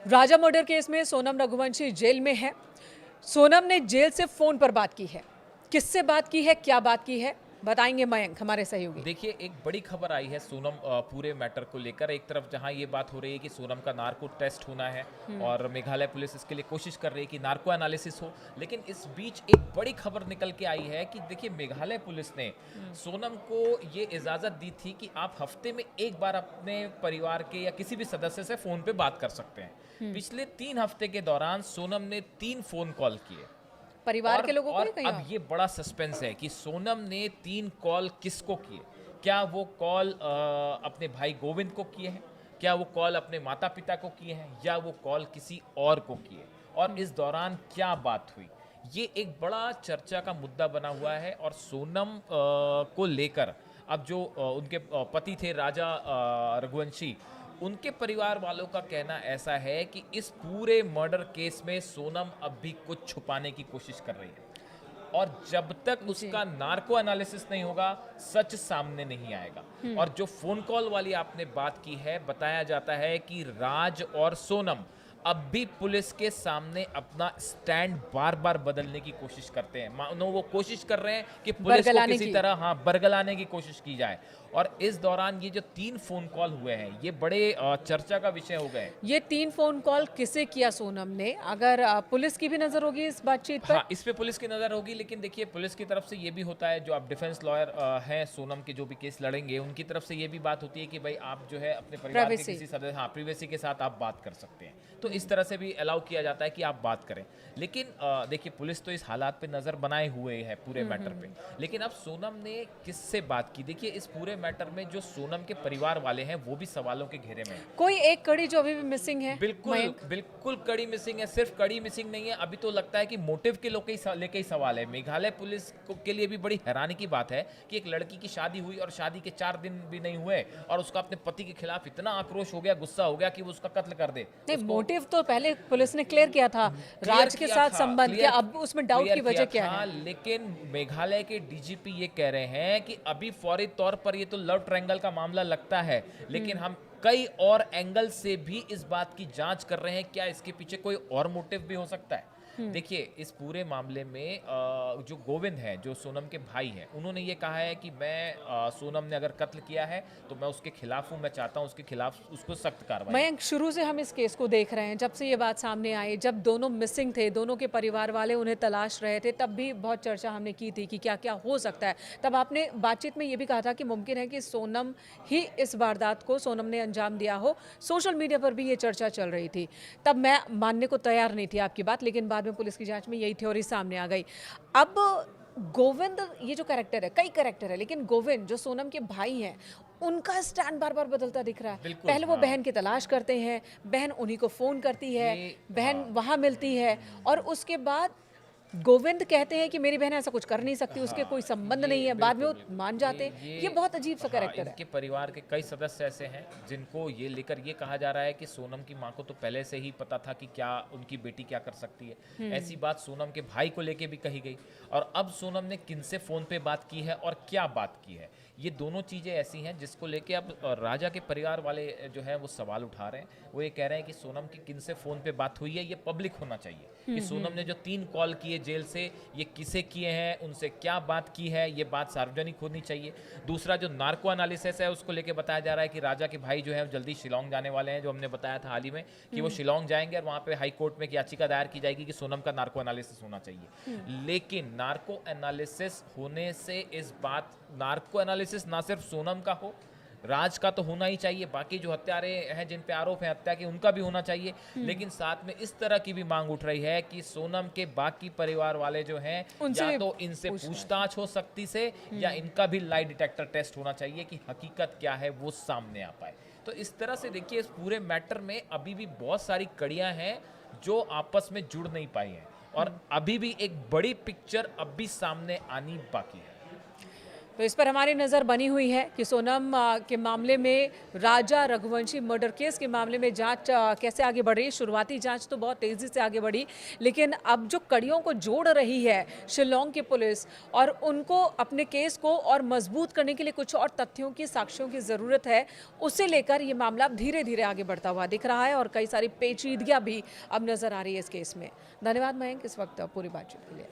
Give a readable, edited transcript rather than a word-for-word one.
राजा murder case में Sonam Raghuvanshi jail में है। सोनम ने जेल से फोन पर बात की है। किससे बात की है, क्या बात की है, बताएंगे मयंक हमारे सहयोगी। देखिए, एक बड़ी खबर आई है सोनम पूरे मैटर को लेकर। एक तरफ जहां ये बात हो रही है कि सोनम का नार्को टेस्ट होना है और मेघालय पुलिस इसके लिए कोशिश कर रही है कि नार्को एनालिसिस हो, लेकिन इस बीच एक बड़ी खबर निकल के आई है कि देखिए, मेघालय पुलिस ने सोनम को ये इजाज़त दी थी कि आप हफ्ते में एक बार अपने परिवार के या किसी भी सदस्य से फ़ोन पे बात कर सकते हैं। पिछले 3 हफ्ते के दौरान सोनम ने 3 फ़ोन कॉल किए। परिवार के लोगों को और या कहीं अब और? ये बड़ा सस्पेंस है कि सोनम ने 3 कॉल किसको किए। क्या वो कॉल अपने भाई गोविंद को किए हैं, क्या वो कॉल अपने माता पिता को किए हैं, या वो कॉल किसी और को किए, और इस दौरान क्या बात हुई, ये एक बड़ा चर्चा का मुद्दा बना हुआ है। और सोनम को लेकर अब जो उनके पति थे राजा रघुवंशी, उनके परिवार वालों का कहना ऐसा है कि इस पूरे मर्डर केस में सोनम अब भी कुछ छुपाने की कोशिश कर रही है, और जब तक जी। उसका नार्को एनालिसिस नहीं होगा, सच सामने नहीं आएगा। और जो फोन कॉल वाली आपने बात की है, बताया जाता है कि राज और सोनम अब भी पुलिस के सामने अपना स्टैंड बार बार बदलने की कोशिश करते हैं। मानो वो कोशिश कर रहे हैं कि पुलिस को बरगलाने किसी की। तरह बरगलाने की कोशिश की जाए। और इस दौरान ये जो 3 फोन कॉल हुए हैं, ये बड़े चर्चा का विषय हो गए। ये 3 फोन कॉल किसे किया सोनम ने? अगर पुलिस की भी नजर होगी इस बातचीत पर। हाँ, इस पे पुलिस की नज़र होगी, लेकिन देखिए, पुलिस की तरफ से ये भी होता है, जो आप डिफेंस लॉयर हैं सोनम के, जो भी केस लड़ेंगे, उनकी तरफ से ये भी बात होती है कि भाई आप जो है अपने परिवार के प्राइवेसी। किसी सदस्य, प्रिवेसी के साथ आप बात कर सकते हैं। तो इस तरह से भी अलाउ किया जाता है कि आप बात करें। लेकिन देखिए, पुलिस तो इस हालात पे नज़र बनाए हुए है पूरे मैटर पे। लेकिन अब सोनम ने किससे बात की, देखिए, इस पूरे मैटर में जो सोनम के परिवार वाले हैं वो भी सवालों के घेरे में हैं। कोई एक कड़ी जो अभी भी मिसिंग है बिल्कुल मयंक। बिल्कुल कड़ी मिसिंग है। सिर्फ कड़ी मिसिंग नहीं है, अभी तो लगता है कि मोटिव के लेके ही सवाल है। मेघालय पुलिस के लिए भी बड़ी हैरानी की बात है कि एक लड़की की शादी हुई और शादी के 4 दिन भी नहीं हुए और उसका अपने पति के खिलाफ इतना आक्रोश हो गया, गुस्सा हो गया कि वो उसका कत्ल कर दे। नहीं, उसको मोटिव तो पहले पुलिस ने क्लियर किया था। क्लियर राज के किया साथ था, संबंध क्या, अब उसमें डाउट क्लियर की किया वजह क्या था, है? लेकिन मेघालय के डीजीपी ये कह रहे हैं कि अभी फौरी तौर पर ये तो लव ट्रायंगल का मामला लगता है, लेकिन हम कई और एंगल से भी इस बात की जांच कर रहे हैं, क्या इसके पीछे कोई और मोटिव भी हो सकता है। देखिए, इस पूरे मामले में जो गोविंद है, जो सोनम के भाई हैं, उन्होंने ये कहा है कि मैं सोनम ने अगर कत्ल किया है तो मैं उसके खिलाफ हूँ, मैं चाहता हूँ उसके खिलाफ उसको सख्त कार्रवाई। मयंक, शुरू से हम इस केस को देख रहे हैं। जब से ये बात सामने आई, जब दोनों मिसिंग थे, दोनों के परिवार वाले उन्हें तलाश रहे थे, तब भी बहुत चर्चा हमने की थी कि क्या क्या हो सकता है। तब आपने बातचीत में ये भी कहा था कि मुमकिन है कि सोनम ही इस वारदात को सोनम ने अंजाम दिया हो। सोशल मीडिया पर भी ये चर्चा चल रही थी। तब मैं मानने को तैयार नहीं थी आपकी बात, लेकिन बाद में पुलिस की जांच में यही थ्योरी सामने आ गई। अब गोविंद, ये जो कैरेक्टर है, कई कैरेक्टर है, लेकिन गोविंद जो सोनम के भाई हैं, उनका स्टैंड बार बार बदलता दिख रहा है। बिल्कुल, पहले वो हाँ। बहन की तलाश करते हैं, बहन उन्हीं को फोन करती है, ये बहन हाँ। वहां मिलती है, और उसके बाद गोविंद कहते हैं कि मेरी बहन ऐसा कुछ कर नहीं सकती, उसके कोई हाँ, संबंध नहीं ये है। बाद में वो बिल्कुल, मान जाते हैं। ये बहुत अजीब सा हाँ, कैरेक्टर है। इनके परिवार के कई सदस्य ऐसे हैं जिनको ये लेकर ये कहा जा रहा है कि सोनम की माँ को तो पहले से ही पता था कि क्या उनकी बेटी क्या कर सकती है। ऐसी बात सोनम के भाई को लेके भी कही गई। और अब सोनम ने किनसे फ़ोन पे बात की है और क्या बात की है, ये दोनों चीज़ें ऐसी हैं जिसको लेके अब राजा के परिवार वाले जो है वो सवाल उठा रहे हैं। वो ये कह रहे हैं कि सोनम की किनसे फ़ोन पे बात हुई है, ये पब्लिक होना चाहिए कि सोनम ने जो 3 कॉल किए जेल से, ये किसे किए हैं, उनसे क्या बात की है, ये बात सार्वजनिक होनी चाहिए। दूसरा, जो नार्को एनालिसिस है, उसको लेके बताया जा रहा है कि राजा के भाई जो है जल्दी शिलोंग जाने वाले हैं, जो हमने बताया था हाल ही में कि वो शिलोंग जाएंगे और वहाँ पे हाई कोर्ट में एक याचिका दायर की जाएगी कि सोनम का नार्को एनालिसिस होना चाहिए। लेकिन नार्को एनालिसिस होने से नार्को एनालिसिस ना सिर्फ सोनम का हो, राज का तो होना ही चाहिए, बाकी जो हत्यारे हैं जिन पे आरोप है हत्या के, उनका भी होना चाहिए। लेकिन साथ में इस तरह की भी मांग उठ रही है कि सोनम के बाकी परिवार वाले जो हैं, उनसे या भी तो इनसे पूछना है। पूछताछ हो सकती से, या इनका भी लाई डिटेक्टर टेस्ट होना चाहिए कि हकीकत क्या है वो सामने आ पाए। तो इस तरह से देखिए, इस पूरे मैटर में अभी भी बहुत सारी कड़ियां हैं जो आपस में जुड़ नहीं पाई हैं, और अभी भी एक बड़ी पिक्चर अब भी सामने आनी बाकी है। तो इस पर हमारी नज़र बनी हुई है कि सोनम के मामले में, राजा रघुवंशी मर्डर केस के मामले में जांच कैसे आगे बढ़ रही है। शुरुआती जांच तो बहुत तेज़ी से आगे बढ़ी, लेकिन अब जो कड़ियों को जोड़ रही है शिलोंग की पुलिस, और उनको अपने केस को और मजबूत करने के लिए कुछ और तथ्यों की, साक्ष्यों की ज़रूरत है, उसे लेकर ये मामला धीरे धीरे आगे बढ़ता हुआ दिख रहा है और कई सारी पेचीदगियाँ भी अब नज़र आ रही है इस केस में। धन्यवाद मयंक, इस वक्त पूरी बातचीत के लिए।